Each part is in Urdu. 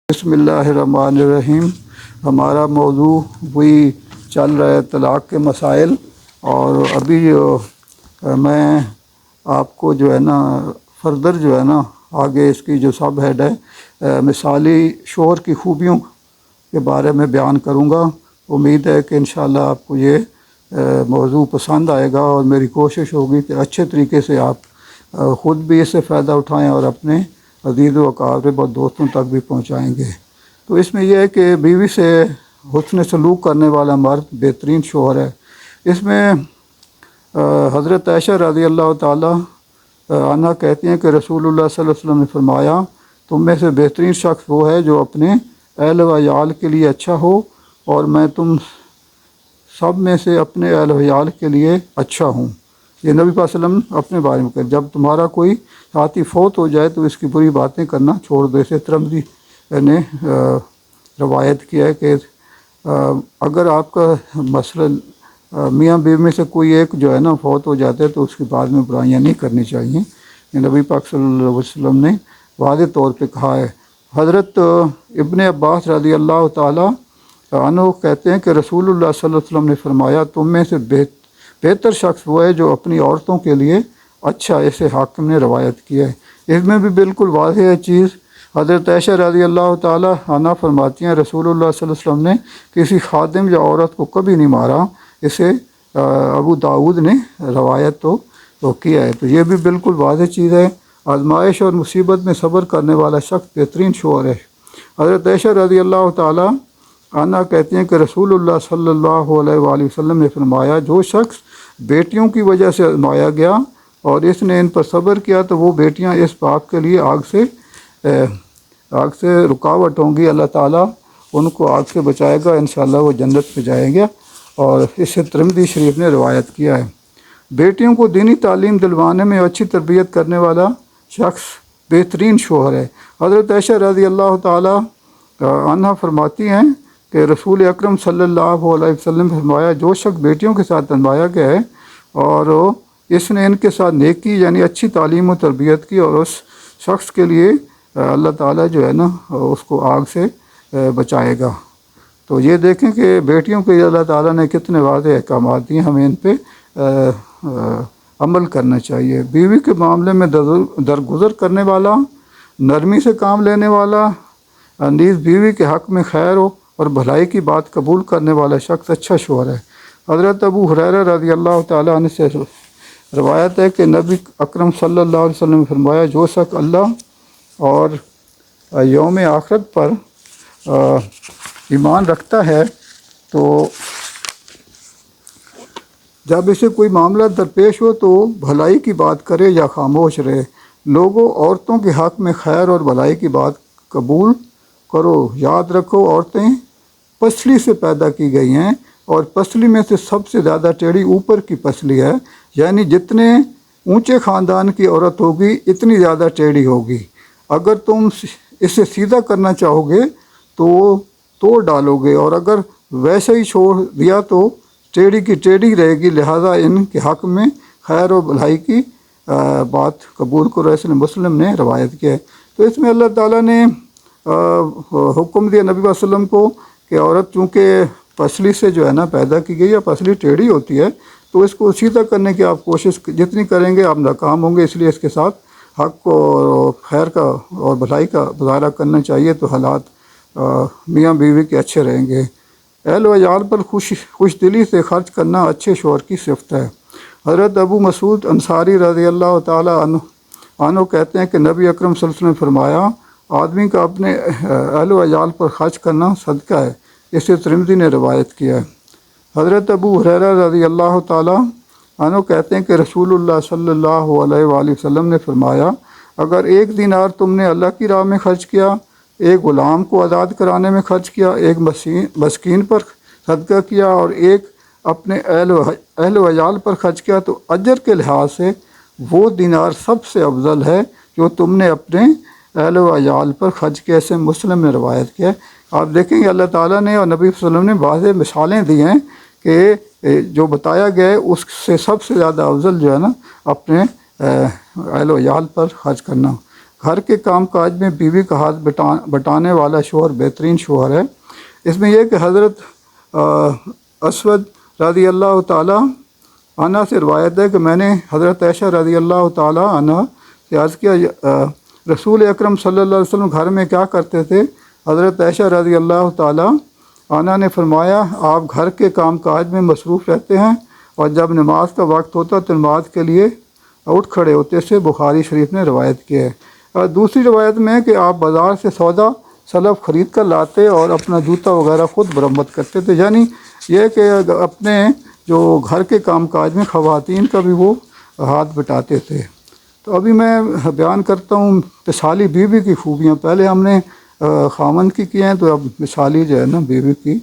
بسم اللہ الرحمن الرحیم۔ ہمارا موضوع وہی چل رہا ہے طلاق کے مسائل، اور ابھی میں آپ کو جو ہے نا فردر جو ہے نا آگے اس کی جو سب ہیڈ ہے مثالی شوہر کی خوبیوں کے بارے میں بیان کروں گا۔ امید ہے کہ انشاءاللہ آپ کو یہ موضوع پسند آئے گا، اور میری کوشش ہوگی کہ اچھے طریقے سے آپ خود بھی اس سے فائدہ اٹھائیں اور اپنے عزیز و اقارب اور دوستوں تک بھی پہنچائیں گے۔ تو اس میں یہ ہے کہ بیوی سے حسن سلوک کرنے والا مرد بہترین شوہر ہے۔ اس میں حضرت عائشہ رضی اللہ تعالی عنہ کہتی ہیں کہ رسول اللہ صلی اللہ علیہ وسلم نے فرمایا، تم میں سے بہترین شخص وہ ہے جو اپنے اہل و عیال کے لیے اچھا ہو، اور میں تم سب میں سے اپنے اہل و عیال کے لیے اچھا ہوں۔ یہ نبی صلی اللہ علیہ وسلم اپنے بارے میں کہتے، جب تمہارا کوئی ساتھی فوت ہو جائے تو اس کی بری باتیں کرنا چھوڑ دو۔ اسے ترمذی نے روایت کیا ہے کہ اگر آپ کا مسئلہ میاں بیوی میں سے کوئی ایک جو ہے نا فوت ہو جاتا ہے تو اس کے بعد میں برائیاں نہیں کرنی چاہیے۔ یہ نبی پاک صلی اللہ علیہ وسلم نے واضح طور پہ کہا ہے۔ حضرت ابن عباس رضی اللہ تعالی عنہ کہتے ہیں کہ رسول اللہ صلی اللہ علیہ وسلم نے فرمایا، تم میں سے بہتر شخص وہ ہے جو اپنی عورتوں کے لیے اچھا۔ اسے حاکم نے روایت کیا ہے۔ اس میں بھی بالکل واضح ہے چیز۔ حضرت عائشہ رضی اللہ تعالی عنہ فرماتی ہیں، رسول اللہ صلی اللہ علیہ وسلم نے کسی خادم یا عورت کو کبھی نہیں مارا۔ اسے ابو داؤد نے روایت تو کیا ہے۔ تو یہ بھی بالکل واضح چیز ہے۔ آزمائش اور مصیبت میں صبر کرنے والا شخص بہترین شوہر ہے۔ حضرت عائشہ رضی اللہ تعالی عنہ کہتی ہیں کہ رسول اللہ صلی اللہ علیہ وآلہ وسلم نے فرمایا، جو شخص بیٹیوں کی وجہ سے آزمایا گیا اور اس نے ان پر صبر کیا تو وہ بیٹیاں اس باپ کے لیے آگ سے رکاوٹ ہوں گی۔ اللہ تعالیٰ ان کو آگ سے بچائے گا، انشاءاللہ وہ جنت میں جائیں گے، اور اس سے ترمذی شریف نے روایت کیا ہے۔ بیٹیوں کو دینی تعلیم دلوانے میں اچھی تربیت کرنے والا شخص بہترین شوہر ہے۔ حضرت عائشہ رضی اللہ تعالی عنہ فرماتی ہیں کہ رسول اکرم صلی اللہ علیہ وسلم فرمایا، جو شخص بیٹیوں کے ساتھ آزمایا گیا ہے اور اس نے ان کے ساتھ نیکی یعنی اچھی تعلیم و تربیت کی، اور اس شخص کے لیے اللہ تعالیٰ جو ہے نا اس کو آگ سے بچائے گا۔ تو یہ دیکھیں کہ بیٹیوں کے اللہ تعالیٰ نے کتنے واضح احکامات دیے، ہمیں ان پہ عمل کرنا چاہیے۔ بیوی کے معاملے میں درگزر کرنے والا، نرمی سے کام لینے والا، نیز بیوی کے حق میں خیر اور بھلائی کی بات قبول کرنے والا شخص اچھا شوہر ہے۔ حضرت ابو ہریرہ رضی اللہ تعالیٰ عنہ سے روایت ہے کہ نبی اکرم صلی اللہ علیہ وسلم نے فرمایا، جو شخص اللہ اور یوم آخرت پر ایمان رکھتا ہے تو جب اسے کوئی معاملہ درپیش ہو تو بھلائی کی بات کرے یا خاموش رہے۔ لوگوں، عورتوں کے حق میں خیر اور بھلائی کی بات قبول کرو۔ یاد رکھو، عورتیں پسلی سے پیدا کی گئی ہیں، اور پسلی میں سے سب سے زیادہ ٹیڑھی اوپر کی پسلی ہے، یعنی جتنے اونچے خاندان کی عورت ہوگی اتنی زیادہ ٹیڑھی ہوگی۔ اگر تم اسے سیدھا کرنا چاہو گے تو توڑ ڈالو گے، اور اگر ویسے ہی چھوڑ دیا تو ٹیڑھی کی ٹیڑھی رہے گی۔ لہٰذا ان کے حق میں خیر و بھلائی کی بات قبول کرو۔ اس نے مسلم نے روایت کیا ہے۔ تو اس میں اللہ تعالیٰ نے حکم دیا نبی صلی اللہ علیہ وسلم کو کہ عورت چونکہ پسلی سے جو ہے نا پیدا کی گئی ہے، پسلی ٹیڑھی ہوتی ہے، تو اس کو سیدھا کرنے کی آپ کوشش جتنی کریں گے آپ ناکام ہوں گے۔ اس لیے اس کے ساتھ حق اور خیر کا اور بھلائی کا مظاہرہ کرنا چاہیے، تو حالات میاں بیوی کے اچھے رہیں گے۔ اہل و عیال پر خوش دلی سے خرچ کرنا اچھے شوہر کی صفت ہے۔ حضرت ابو مسعود انصاری رضی اللہ تعالی عنہ کہتے ہیں کہ نبی اکرم صلی اللہ علیہ وسلم نے فرمایا، آدمی کا اپنے اہل و عیال پر خرچ کرنا صدقہ ہے۔ اسے ترمذی نے روایت کیا ہے۔ حضرت ابو ہریرہ رضی اللہ تعالی عنہ کہتے ہیں کہ رسول اللہ صلی اللہ علیہ وآلہ وسلم نے فرمایا، اگر ایک دینار تم نے اللہ کی راہ میں خرچ کیا، ایک غلام کو آزاد کرانے میں خرچ کیا، ایک مسکین پر صدقہ کیا، اور ایک اپنے اہل و عیال پر خرچ کیا، تو اجر کے لحاظ سے وہ دینار سب سے افضل ہے جو تم نے اپنے اہل و عیال پر خرچ کیا۔ سے مسلم نے روایت کیا۔ آپ دیکھیں گے اللہ تعالیٰ نے اور نبی صلی اللہ علیہ وسلم نے واضح مثالیں دی ہیں کہ جو بتایا گیا ہے اس سے سب سے زیادہ افضل جو ہے نا اپنے اہل و عیال پر خرچ کرنا۔ گھر کے کام کاج میں بیوی کا ہاتھ بٹانے والا شوہر بہترین شوہر ہے۔ اس میں یہ کہ حضرت اسود رضی اللہ تعالیٰ عنہ سے روایت ہے کہ میں نے حضرت عائشہ رضی اللہ تعالیٰ عنہ سے عرض کیا رسول اکرم صلی اللہ علیہ وسلم گھر میں کیا کرتے تھے؟ حضرت عائشہ رضی اللہ تعالیٰ عنہ نے فرمایا آپ گھر کے کام کاج میں مصروف رہتے ہیں اور جب نماز کا وقت ہوتا تو نماز کے لیے اٹھ کھڑے ہوتے سے بخاری شریف نے روایت کی ہے۔ اور دوسری روایت میں ہے کہ آپ بازار سے سودا سلف خرید کر لاتے اور اپنا جوتا وغیرہ خود مرمت کرتے تھے، یعنی یہ کہ اپنے جو گھر کے کام کاج میں خواتین کا بھی وہ ہاتھ بٹاتے تھے۔ تو ابھی میں بیان کرتا ہوں مثالی بیوی کی خوبیاں۔ پہلے ہم نے خامن کی ہیں، تو اب مثالی جو ہے نا بیوی کی۔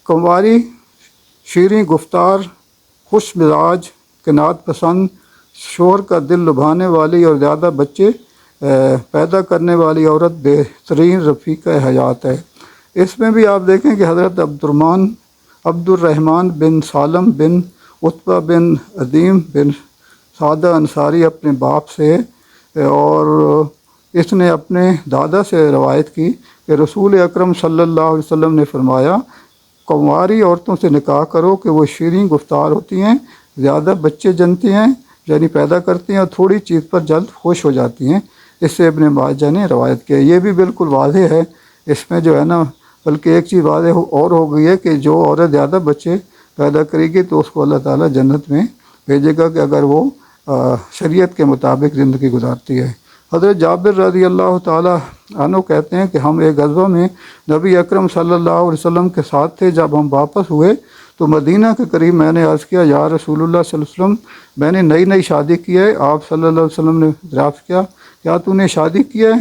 کنواری، شیریں گفتار، خوش مزاج، قناعت پسند، شوہر کا دل لبھانے والی اور زیادہ بچے پیدا کرنے والی عورت بہترین رفیقہ حیات ہے۔ اس میں بھی آپ دیکھیں کہ حضرت عبد الرحمن بن سالم بن عتبہ بن عدیم بن سعدہ انصاری اپنے باپ سے اور اس نے اپنے دادا سے روایت کی کہ رسول اکرم صلی اللہ علیہ وسلم نے فرمایا کنواری عورتوں سے نکاح کرو کہ وہ شیریں گفتار ہوتی ہیں، زیادہ بچے جنتی ہیں یعنی پیدا کرتی ہیں، اور تھوڑی چیز پر جلد خوش ہو جاتی ہیں۔ اس سے ابن ماجہ نے روایت کیا۔ یہ بھی بالکل واضح ہے اس میں جو ہے نا، بلکہ ایک چیز واضح اور ہو گئی ہے کہ جو عورت زیادہ بچے پیدا کرے گی تو اس کو اللہ تعالیٰ جنت میں بھیجے گا کہ اگر وہ شریعت کے مطابق زندگی گزارتی ہے۔ حضرت جابر رضی اللہ تعالیٰ عنہ کہتے ہیں کہ ہم ایک غزوہ میں نبی اکرم صلی اللہ علیہ وسلم کے ساتھ تھے۔ جب ہم واپس ہوئے تو مدینہ کے قریب میں نے عرض کیا یا رسول اللہ صلی اللہ علیہ وسلم میں نے نئی شادی کی ہے۔ آپ صلی اللہ علیہ وسلم نے دریافت کیا کیا تو نے شادی کی ہے؟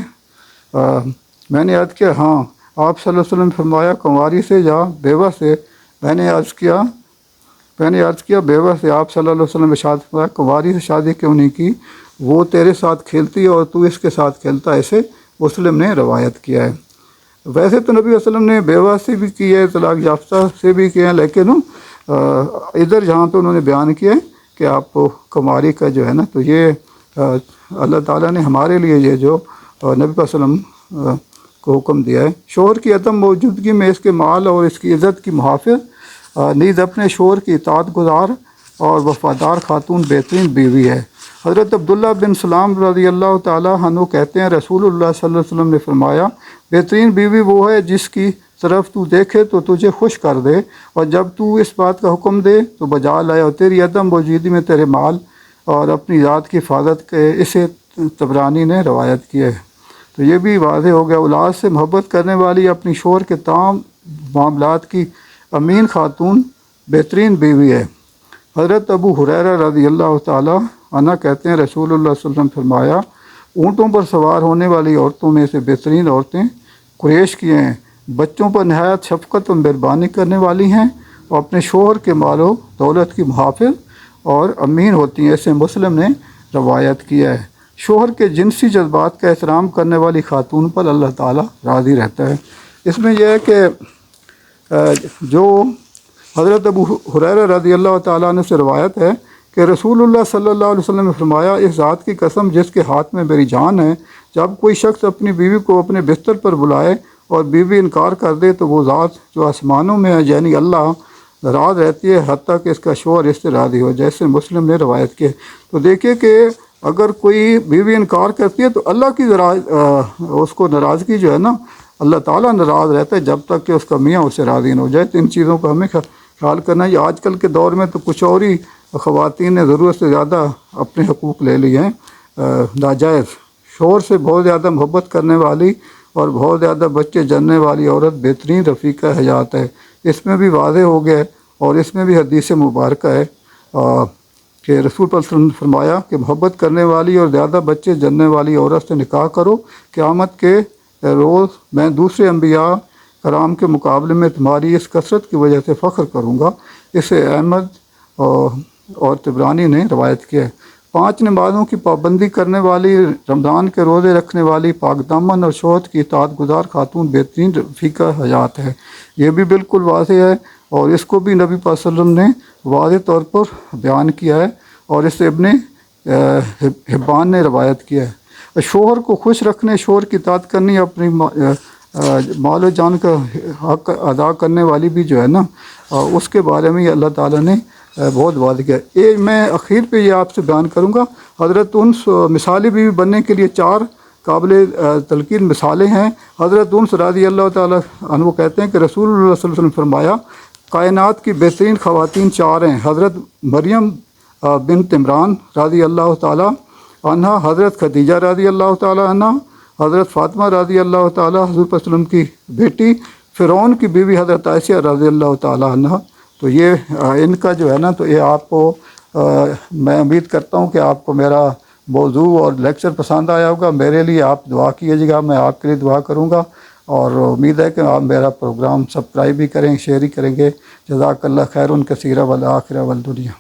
میں نے عرض کیا ہاں۔ آپ صلی اللہ علیہ وسلم نے فرمایا کنواری سے یا بیوہ سے؟ میں نے عرض کیا بیوہ سے۔ آپ صلی اللہ علیہ وسلم نے ارشاد فرمایا کنواری سے شادی کیوں نہیں کی؟ وہ تیرے ساتھ کھیلتی ہے اور تو اس کے ساتھ کھیلتا ہے۔ اسے مسلم نے روایت کیا ہے۔ ویسے تو نبی صلی اللہ علیہ وسلم نے بیوہ سے بھی کی ہے، طلاق یافتہ سے بھی کیے ہیں، لیکن ادھر جہاں تو انہوں نے بیان کیا ہے کہ آپ کنواری کا جو ہے نا، تو یہ اللہ تعالیٰ نے ہمارے لیے یہ جو نبی صلی اللہ علیہ وسلم کو حکم دیا ہے۔ شوہر کی عدم موجودگی میں اس کے مال اور اس کی عزت کی محافظ نیز اپنے شوہر کی اطاعت گزار اور وفادار خاتون بہترین بیوی ہے۔ حضرت عبداللہ بن سلام رضی اللہ تعالیٰ عنہ کہتے ہیں رسول اللہ صلی اللہ علیہ وسلم نے فرمایا بہترین بیوی وہ ہے جس کی طرف تو دیکھے تو تجھے خوش کر دے، اور جب تو اس بات کا حکم دے تو بجا لائے، اور تیری عدم موجودگی میں تیرے مال اور اپنی ذات کی حفاظت کے اسے طبرانی نے روایت کی ہے۔ تو یہ بھی واضح ہو گیا۔ اولاد سے محبت کرنے والی اپنی شوہر کے تمام معاملات کی امین خاتون بہترین بیوی ہے۔ حضرت ابو ہریرہ رضی اللہ تعالیٰ عنہ کہتے ہیں رسول اللہ صلی اللہ علیہ وسلم فرمایا اونٹوں پر سوار ہونے والی عورتوں میں سے بہترین عورتیں قریش کی ہیں، بچوں پر نہایت شفقت و مہربانی کرنے والی ہیں اور اپنے شوہر کے مال و دولت کی محافظ اور امین ہوتی ہیں۔ اسے مسلم نے روایت کیا ہے۔ شوہر کے جنسی جذبات کا احترام کرنے والی خاتون پر اللہ تعالیٰ راضی رہتا ہے۔ اس میں یہ ہے کہ جو حضرت ابو ہریرہ رضی اللہ تعالیٰ عنہ سے روایت ہے کہ رسول اللہ صلی اللہ علیہ وسلم نے فرمایا اس ذات کی قسم جس کے ہاتھ میں میری جان ہے، جب کوئی شخص اپنی بیوی کو اپنے بستر پر بلائے اور بیوی انکار کر دے تو وہ ذات جو آسمانوں میں ہے یعنی اللہ ناراض رہتی ہے حتیٰ کہ اس کا شوہر اس سے راضی ہو، جیسے مسلم نے روایت کی۔ تو دیکھیے کہ اگر کوئی بیوی انکار کرتی ہے تو اللہ کی اس کو ناراضگی جو ہے نا، اللہ تعالیٰ ناراض رہتا ہے جب تک کہ اس کا میاں اس سے راضی نہ ہو جائے۔ تو ان چیزوں کا ہمیں خیال کرنا ہے۔ آج کل کے دور میں تو کچھ اور ہی خواتین نے ضرورت سے زیادہ اپنے حقوق لے لیے ہیں ناجائز۔ شوہر سے بہت زیادہ محبت کرنے والی اور بہت زیادہ بچے جننے والی عورت بہترین رفیقہ حیات ہے۔ اس میں بھی واضح ہو گیا اور اس میں بھی حدیث مبارکہ ہے کہ رسول صلی اللہ علیہ وسلم نے فرمایا کہ محبت کرنے والی اور زیادہ بچے جننے والی عورت سے نکاح کرو، قیامت کے روز میں دوسرے انبیاء کرام کے مقابلے میں تمہاری اس کثرت کی وجہ سے فخر کروں گا۔ اسے احمد اور طبرانی نے روایت کیا ہے۔ 5 نمازوں کی پابندی کرنے والی، رمضان کے روزے رکھنے والی، پاک دامن اور شوہر کی اطاعت گزار خاتون بہترین رفیقہ حیات ہے۔ یہ بھی بالکل واضح ہے اور اس کو بھی نبی پاک صلی اللہ علیہ وسلم نے واضح طور پر بیان کیا ہے اور اس سے ابن حبان نے روایت کیا ہے۔ شوہر کو خوش رکھنے، شوہر کی اطاعت کرنی، اپنی مال و جان کا حق ادا کرنے والی بھی جو ہے نا اس کے بارے میں اللہ تعالیٰ نے بہت واضح کیا. یہ میں اخیر پہ یہ آپ سے بیان کروں گا. حضرت انس مثالی بیوی بننے کے لیے 4 قابل تلقین مثالیں ہیں. حضرت انس رضی اللہ تعالیٰ عنہ کہتے ہیں کہ رسول اللہ صلی اللہ علیہ وسلم فرمایا کائنات کی بہترین خواتین 4 ہیں. حضرت مریم بنت عمران رضی اللہ تعالیٰ عنہ، حضرت خدیجہ رضی اللہ تعالیٰ عنہ، حضرت فاطمہ رضی اللہ تعالیٰ حضور صلی اللہ علیہ وسلم کی بیٹی، فرعون کی بیوی حضرت عائشہ رضی اللہ تعالیٰ عنہ. تو یہ ان کا جو ہے نا تو یہ آپ کو میں امید کرتا ہوں کہ آپ کو میرا موضوع اور لیکچر پسند آیا ہوگا. میرے لیے آپ دعا کیجیے گا، میں آپ کے لیے دعا کروں گا، اور امید ہے کہ آپ میرا پروگرام سبسکرائب بھی کریں، شیئر ہی کریں گے. جزاک اللہ خیر کثیرا والآخرہ والدنیا.